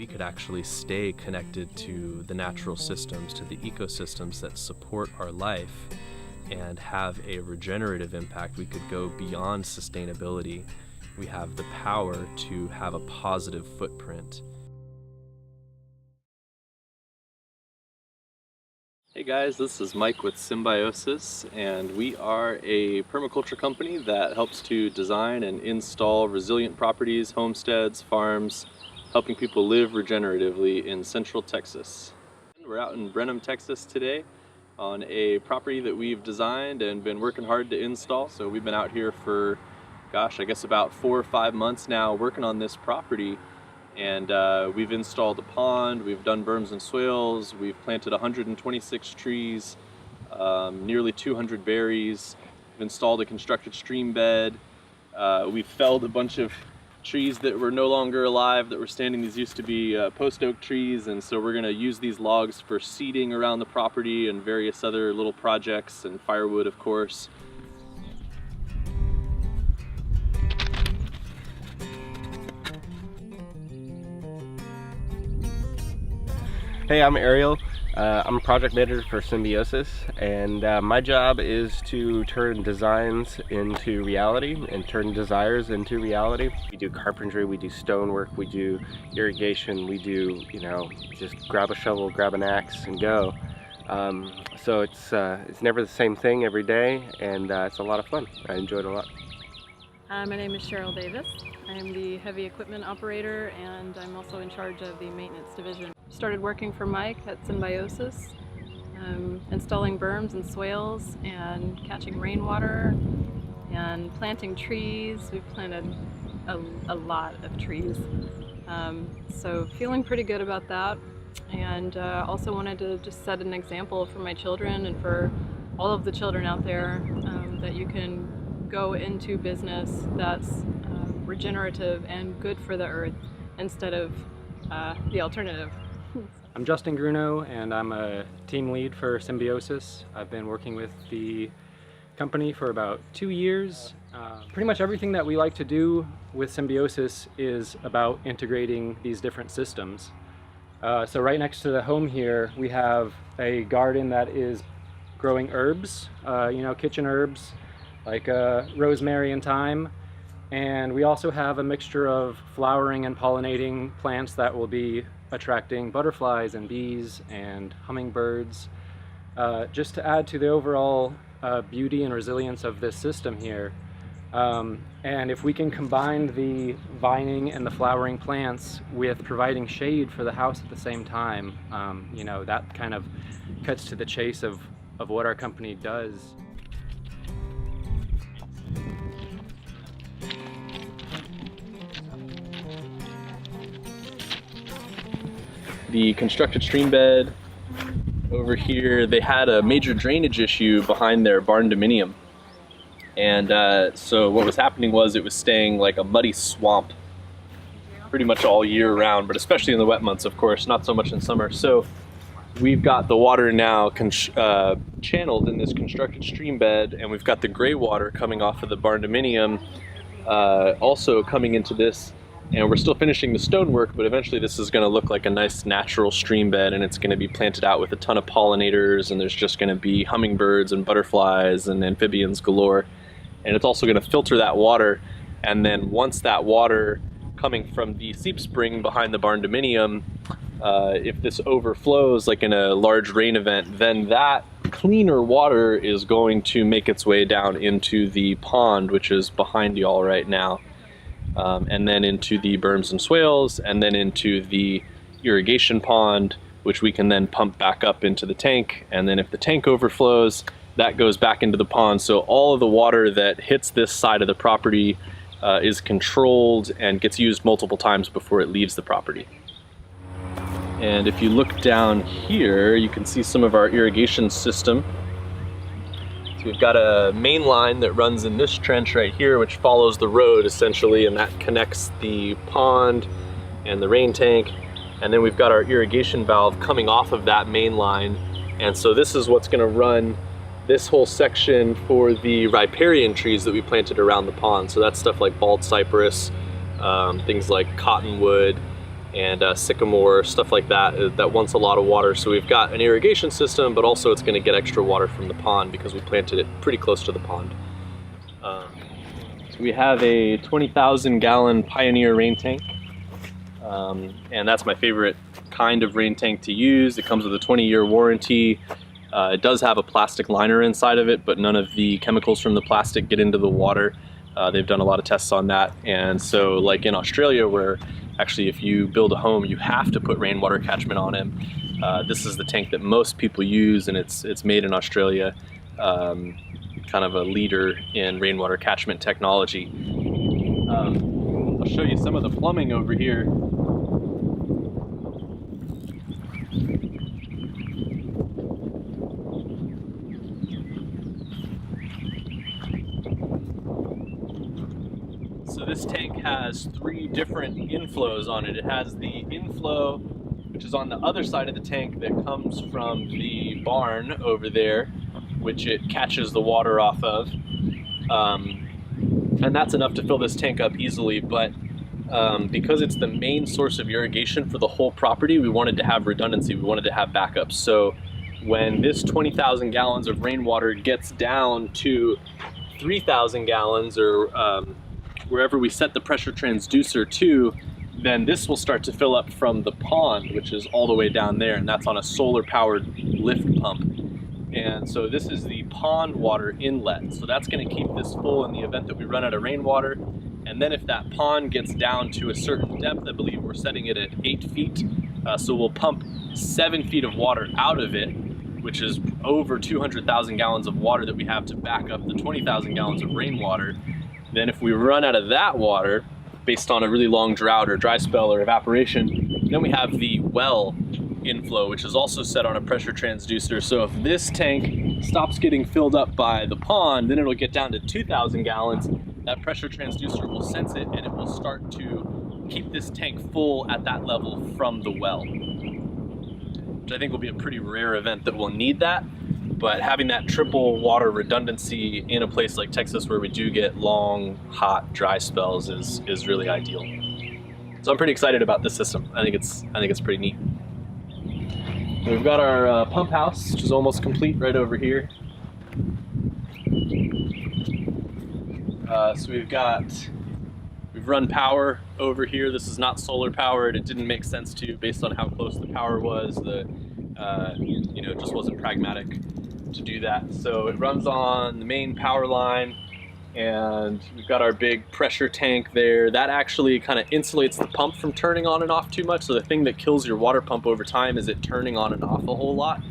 we could actually stay connected to the natural systems, to the ecosystems that support our life, and have a regenerative impact. We could go beyond sustainability. We have the power to have a positive footprint. Hey guys, this is Mike with Symbiosis, and we are a permaculture company that helps to design and install resilient properties, homesteads, farms, helping people live regeneratively in Central Texas. We're out in Brenham, Texas today on a property that we've designed and been working hard to install. So we've been out here for, gosh, I guess about 4 or 5 months now working on this property. And we've installed a pond, we've done berms and swales, we've planted 126 trees, nearly 200 berries, we've installed a constructed stream bed, we've felled a bunch of trees that were no longer alive that were standing. These used to be post oak trees, and so we're going to use these logs for seeding around the property and various other little projects, and firewood, of course. Hey, I'm Ariel. I'm a project manager for Symbiosis, and my job is to turn designs into reality and turn desires into reality. We do carpentry, we do stonework, we do irrigation, we do, just grab a shovel, grab an axe, and go. So it's never the same thing every day, and it's a lot of fun. I enjoy it a lot. My name is Cheryl Davis. I am the heavy equipment operator, and I'm also in charge of the maintenance division. Started working for Mike at Symbiosis, installing berms and swales and catching rainwater and planting trees. We've planted a lot of trees, so feeling pretty good about that, and also wanted to just set an example for my children and for all of the children out there that you can go into business that's regenerative and good for the earth instead of the alternative. I'm Justin Gruno, and I'm a team lead for Symbiosis. I've been working with the company for about 2 years. Pretty much everything that we like to do with Symbiosis is about integrating these different systems. So right next to the home here, we have a garden that is growing herbs, kitchen herbs like rosemary and thyme. And we also have a mixture of flowering and pollinating plants that will be attracting butterflies and bees and hummingbirds, just to add to the overall beauty and resilience of this system here. And if we can combine the vining and the flowering plants with providing shade for the house at the same time, that kind of cuts to the chase of what our company does. The constructed stream bed over here, they had a major drainage issue behind their barn dominium. And so what was happening was it was staying like a muddy swamp pretty much all year round, but especially in the wet months, of course, not so much in summer. So we've got the water now channeled in this constructed stream bed, and we've got the gray water coming off of the barn dominium also coming into this. And we're still finishing the stonework, but eventually this is going to look like a nice natural stream bed, and it's going to be planted out with a ton of pollinators, and there's just going to be hummingbirds and butterflies and amphibians galore. And it's also going to filter that water, and then once that water coming from the seep spring behind the barn dominium, if this overflows like in a large rain event, then that cleaner water is going to make its way down into the pond, which is behind y'all right now. And then into the berms and swales, and then into the irrigation pond, which we can then pump back up into the tank. And then if the tank overflows, that goes back into the pond. So all of the water that hits this side of the property is controlled and gets used multiple times before it leaves the property. And if you look down here, you can see some of our irrigation system. So we've got a main line that runs in this trench right here, which follows the road essentially, and that connects the pond and the rain tank. And then we've got our irrigation valve coming off of that main line. And so this is what's going to run this whole section for the riparian trees that we planted around the pond. So that's stuff like bald cypress, things like cottonwood, and sycamore, stuff like that, that wants a lot of water. So we've got an irrigation system, but also it's going to get extra water from the pond because we planted it pretty close to the pond. So we have a 20,000 gallon Pioneer rain tank, and that's my favorite kind of rain tank to use. It comes with a 20-year warranty. It does have a plastic liner inside of it, but none of the chemicals from the plastic get into the water. They've done a lot of tests on that, and so like in Australia, where actually if you build a home you have to put rainwater catchment on it, this is the tank that most people use, and it's made in Australia, kind of a leader in rainwater catchment technology. I'll show you some of the plumbing over here. So this tank has 3 different inflows on it. It has the inflow, which is on the other side of the tank, that comes from the barn over there, which it catches the water off of. And that's enough to fill this tank up easily, but because it's the main source of irrigation for the whole property, we wanted to have redundancy, we wanted to have backups. So when this 20,000 gallons of rainwater gets down to 3,000 gallons, or wherever we set the pressure transducer to, then this will start to fill up from the pond, which is all the way down there, and that's on a solar powered lift pump. And so this is the pond water inlet. So that's going to keep this full in the event that we run out of rainwater. And then if that pond gets down to a certain depth, I believe we're setting it at 8 feet. So we'll pump 7 feet of water out of it, which is over 200,000 gallons of water that we have to back up the 20,000 gallons of rainwater. Then if we run out of that water, based on a really long drought or dry spell or evaporation, then we have the well inflow, which is also set on a pressure transducer. So if this tank stops getting filled up by the pond, then it'll get down to 2,000 gallons. That pressure transducer will sense it, and it will start to keep this tank full at that level from the well, which I think will be a pretty rare event that we'll need that. But having that triple water redundancy in a place like Texas, where we do get long, hot, dry spells, is really ideal. So I'm pretty excited about this system. I think it's pretty neat. We've got our pump house, which is almost complete, right over here. So we've run power over here. This is not solar powered. It didn't make sense to, based on how close the power was. It just wasn't pragmatic to do that. So it runs on the main power line, and we've got our big pressure tank there. That actually kind of insulates the pump from turning on and off too much. So the thing that kills your water pump over time is it turning on and off a whole lot.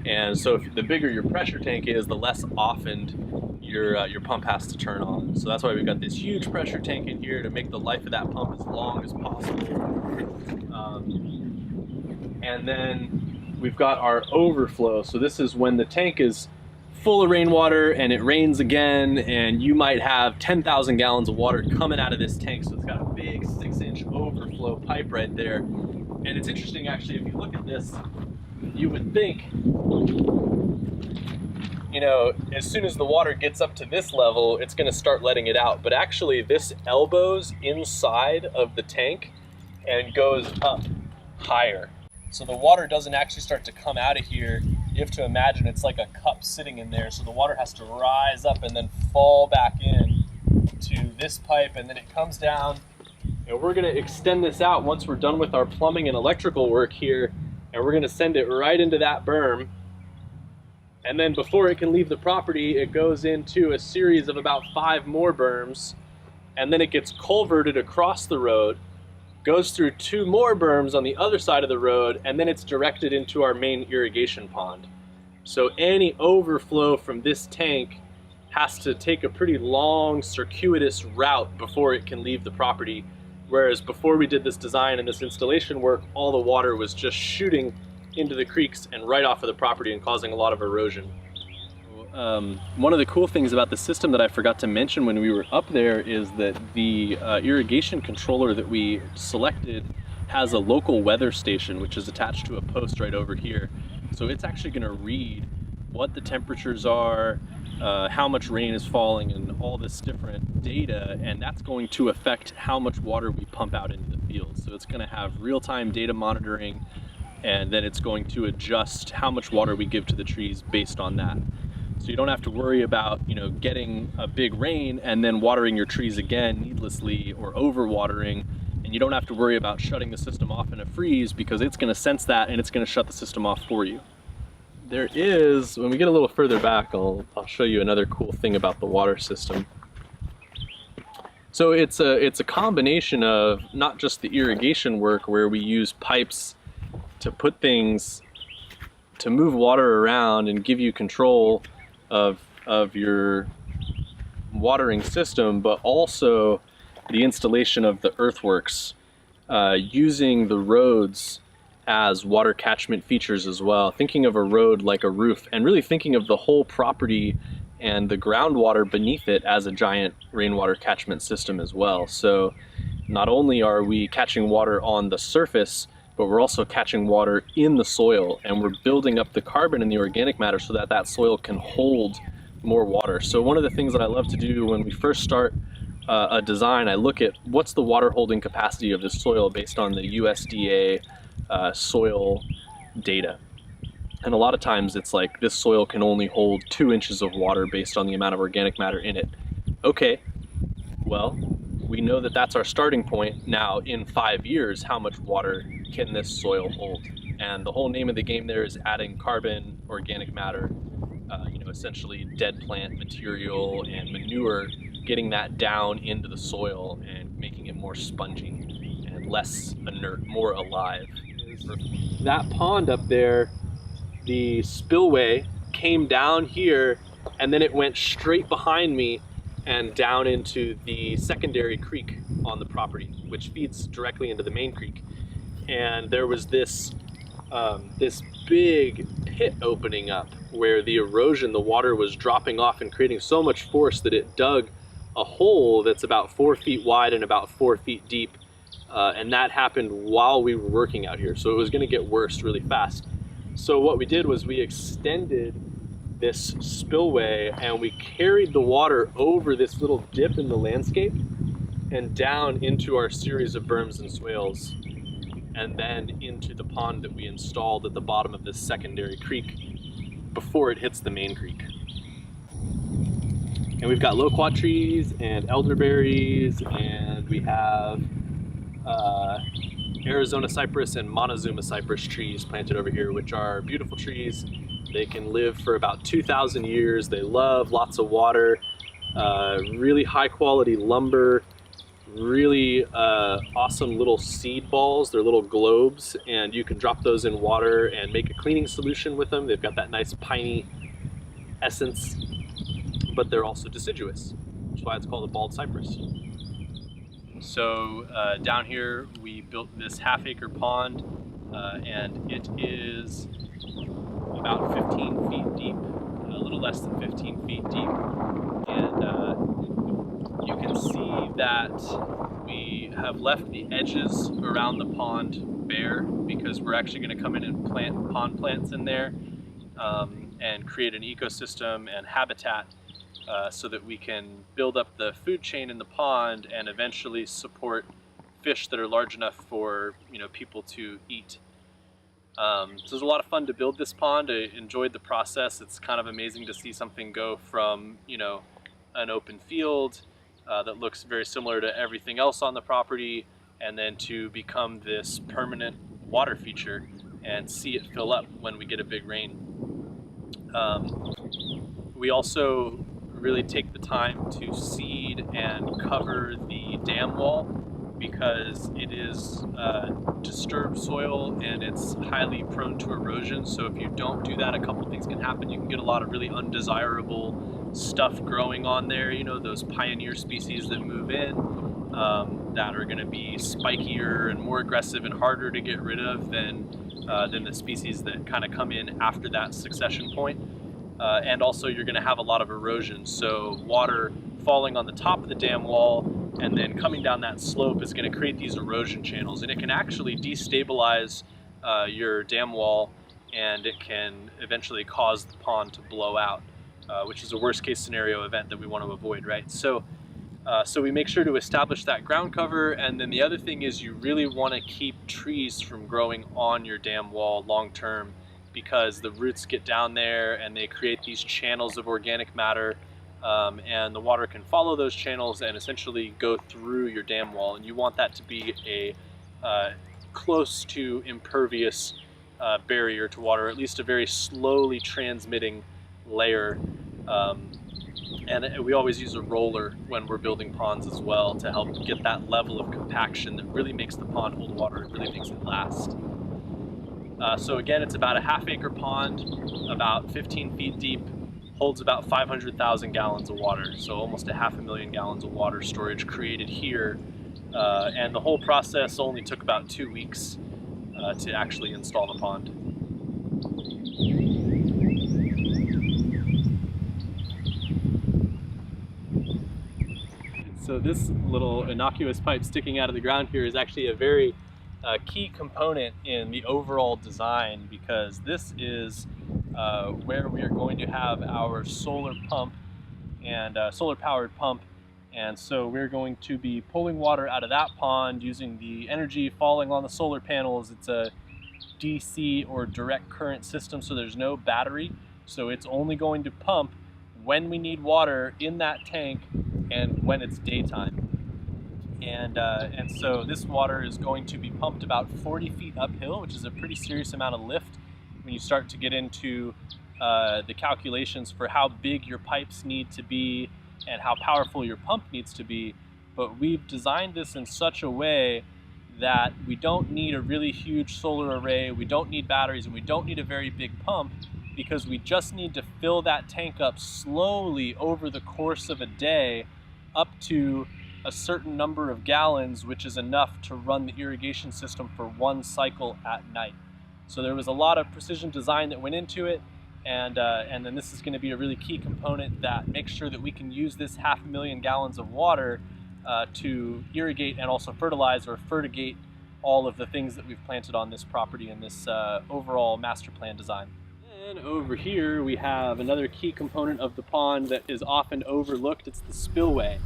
And so if the bigger your pressure tank is, the less often your pump has to turn on. So that's why we've got this huge pressure tank in here to make the life of that pump as long as possible. And then we've got our overflow. So this is when the tank is full of rainwater and it rains again, and you might have 10,000 gallons of water coming out of this tank. So it's got a big 6-inch overflow pipe right there. And it's interesting, actually, if you look at this, you would think, as soon as the water gets up to this level, it's going to start letting it out. But actually, this elbows inside of the tank and goes up higher. So the water doesn't actually start to come out of here. You have to imagine it's like a cup sitting in there. So the water has to rise up and then fall back in to this pipe, and then it comes down. And we're going to extend this out once we're done with our plumbing and electrical work here. And we're going to send it right into that berm. And then before it can leave the property, it goes into a series of about 5 more berms. And then it gets culverted across the road, goes through 2 more berms on the other side of the road, and then it's directed into our main irrigation pond. So any overflow from this tank has to take a pretty long, circuitous route before it can leave the property. Whereas before we did this design and this installation work, all the water was just shooting into the creeks and right off of the property and causing a lot of erosion. One of the cool things about the system that I forgot to mention when we were up there is that the irrigation controller that we selected has a local weather station, which is attached to a post right over here. So it's actually going to read what the temperatures are, how much rain is falling and all this different data, and that's going to affect how much water we pump out into the field. So it's going to have real-time data monitoring, and then it's going to adjust how much water we give to the trees based on that. So you don't have to worry about, you know, getting a big rain and then watering your trees again needlessly or overwatering, and you don't have to worry about shutting the system off in a freeze, because it's going to sense that and it's going to shut the system off for you. There is, when we get a little further back, I'll show you another cool thing about the water system. So it's a combination of not just the irrigation work where we use pipes to put things, to move water around and give you control of your watering system, but also the installation of the earthworks, using the roads as water catchment features as well. Thinking of a road like a roof, and really thinking of the whole property and the groundwater beneath it as a giant rainwater catchment system as well. So not only are we catching water on the surface, but we're also catching water in the soil, and we're building up the carbon and the organic matter so that that soil can hold more water. So one of the things that I love to do when we first start a design, I look at what's the water holding capacity of this soil based on the USDA soil data. And a lot of times it's like, this soil can only hold 2 inches of water based on the amount of organic matter in it. Okay, well, we know that that's our starting point. Now, in 5 years, how much water can this soil hold? And the whole name of the game there is adding carbon, organic matter, you know, essentially dead plant material and manure, getting that down into the soil and making it more spongy and less inert, more alive. That pond up there, the spillway came down here, and then it went straight behind me and down into the secondary creek on the property, which feeds directly into the main creek. And there was this this big pit opening up where the erosion, the water was dropping off and creating so much force that it dug a hole that's about 4 feet wide and about 4 feet deep. And that happened while we were working out here. So it was going to get worse really fast. So what we did was we extended this spillway and we carried the water over this little dip in the landscape and down into our series of berms and swales, and then into the pond that we installed at the bottom of this secondary creek before it hits the main creek. And we've got loquat trees and elderberries, and we have Arizona cypress and Montezuma cypress trees planted over here, which are beautiful trees. They can live for about 2,000 years. They love lots of water, really high quality lumber, really awesome little seed balls. They're little globes, and you can drop those in water and make a cleaning solution with them. They've got that nice piney essence, but they're also deciduous, which is why it's called a bald cypress. So down here we built this half-acre pond, and it is about 15 feet deep, a little less than 15 feet deep. And you can see that we have left the edges around the pond bare, because we're actually going to come in and plant pond plants in there and create an ecosystem and habitat so that we can build up the food chain in the pond and eventually support fish that are large enough for, you know, people to eat. So it was a lot of fun to build this pond. I enjoyed the process. It's kind of amazing to see something go from, you know, an open field that looks very similar to everything else on the property, and then to become this permanent water feature and see it fill up when we get a big rain. We also really take the time to seed and cover the dam wall, because it is disturbed soil and it's highly prone to erosion. So if you don't do that, a couple things can happen. You can get a lot of really undesirable stuff growing on there, you know, those pioneer species that move in that are going to be spikier and more aggressive and harder to get rid of than the species that kind of come in after that succession point. And also you're going to have a lot of erosion, so water falling on the top of the dam wall and then coming down that slope is going to create these erosion channels, and it can actually destabilize your dam wall, and it can eventually cause the pond to blow out. which is a worst case scenario event that we want to avoid, right? So we make sure to establish that ground cover, and then the other thing is you really want to keep trees from growing on your dam wall long term, because the roots get down there and they create these channels of organic matter, and the water can follow those channels and essentially go through your dam wall, and you want that to be a close to impervious barrier to water, or at least a very slowly transmitting layer. And we always use a roller when we're building ponds as well to help get that level of compaction that really makes the pond hold water and really makes it last. So again, it's about a half-acre pond, about 15 feet deep, holds about 500,000 gallons of water, so almost 500,000 gallons of water storage created here. And the whole process only took about 2 weeks to actually install the pond. So this little innocuous pipe sticking out of the ground here is actually a very key component in the overall design, because this is where we are going to have our solar pump and solar powered pump. And so we're going to be pulling water out of that pond using the energy falling on the solar panels. It's a DC or direct current system, so there's no battery. So it's only going to pump when we need water in that tank and when it's daytime. And so this water is going to be pumped about 40 feet uphill, which is a pretty serious amount of lift when you start to get into the calculations for how big your pipes need to be and how powerful your pump needs to be. But we've designed this in such a way that we don't need a really huge solar array, we don't need batteries, and we don't need a very big pump, because we just need to fill that tank up slowly over the course of a day up to a certain number of gallons, which is enough to run the irrigation system for one cycle at night. So there was a lot of precision design that went into it, and then this is going to be a really key component that makes sure that we can use this 500,000 gallons of water to irrigate and also fertilize or fertigate all of the things that we've planted on this property in this overall master plan design. And over here we have another key component of the pond that is often overlooked. It's the spillway.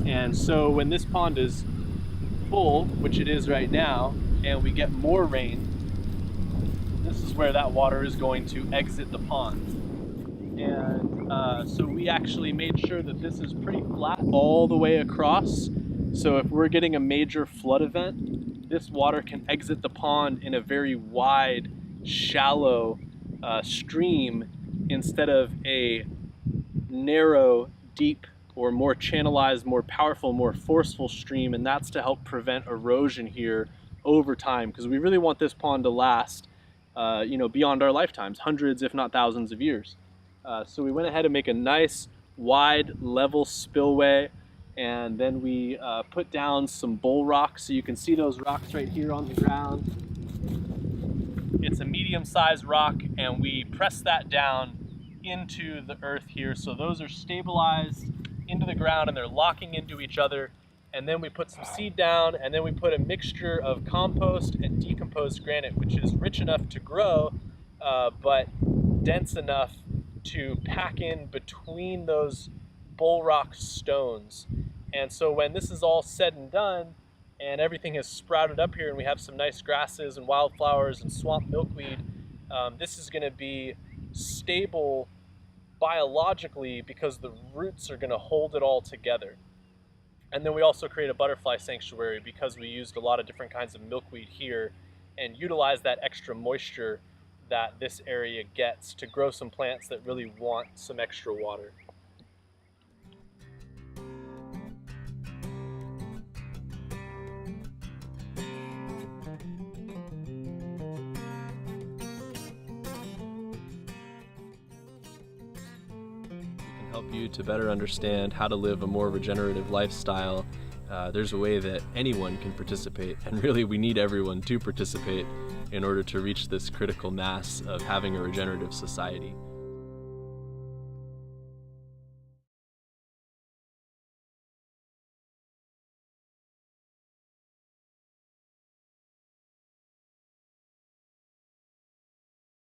And so when this pond is full, which it is right now, and we get more rain, this is where that water is going to exit the pond. And so we actually made sure that this is pretty flat all the way across. So if we're getting a major flood event, this water can exit the pond in a very wide, shallow stream instead of a narrow, deep, or more channelized, more powerful, more forceful stream. And that's to help prevent erosion here over time, because we really want this pond to last beyond our lifetimes, hundreds if not thousands of years. So we went ahead and make a nice wide level spillway, and then we put down some bull rocks. So you can see those rocks right here on the ground. It's a medium-sized rock, and we press that down into the earth here. So those are stabilized into the ground and they're locking into each other. And then we put some seed down, and then we put a mixture of compost and decomposed granite, which is rich enough to grow, but dense enough to pack in between those bull rock stones. And so when this is all said and done, and everything has sprouted up here, and we have some nice grasses and wildflowers and swamp milkweed, this is going to be stable biologically because the roots are going to hold it all together. And then we also create a butterfly sanctuary because we used a lot of different kinds of milkweed here and utilize that extra moisture that this area gets to grow some plants that really want some extra water. Help you to better understand how to live a more regenerative lifestyle. There's a way that anyone can participate, and really we need everyone to participate in order to reach this critical mass of having a regenerative society.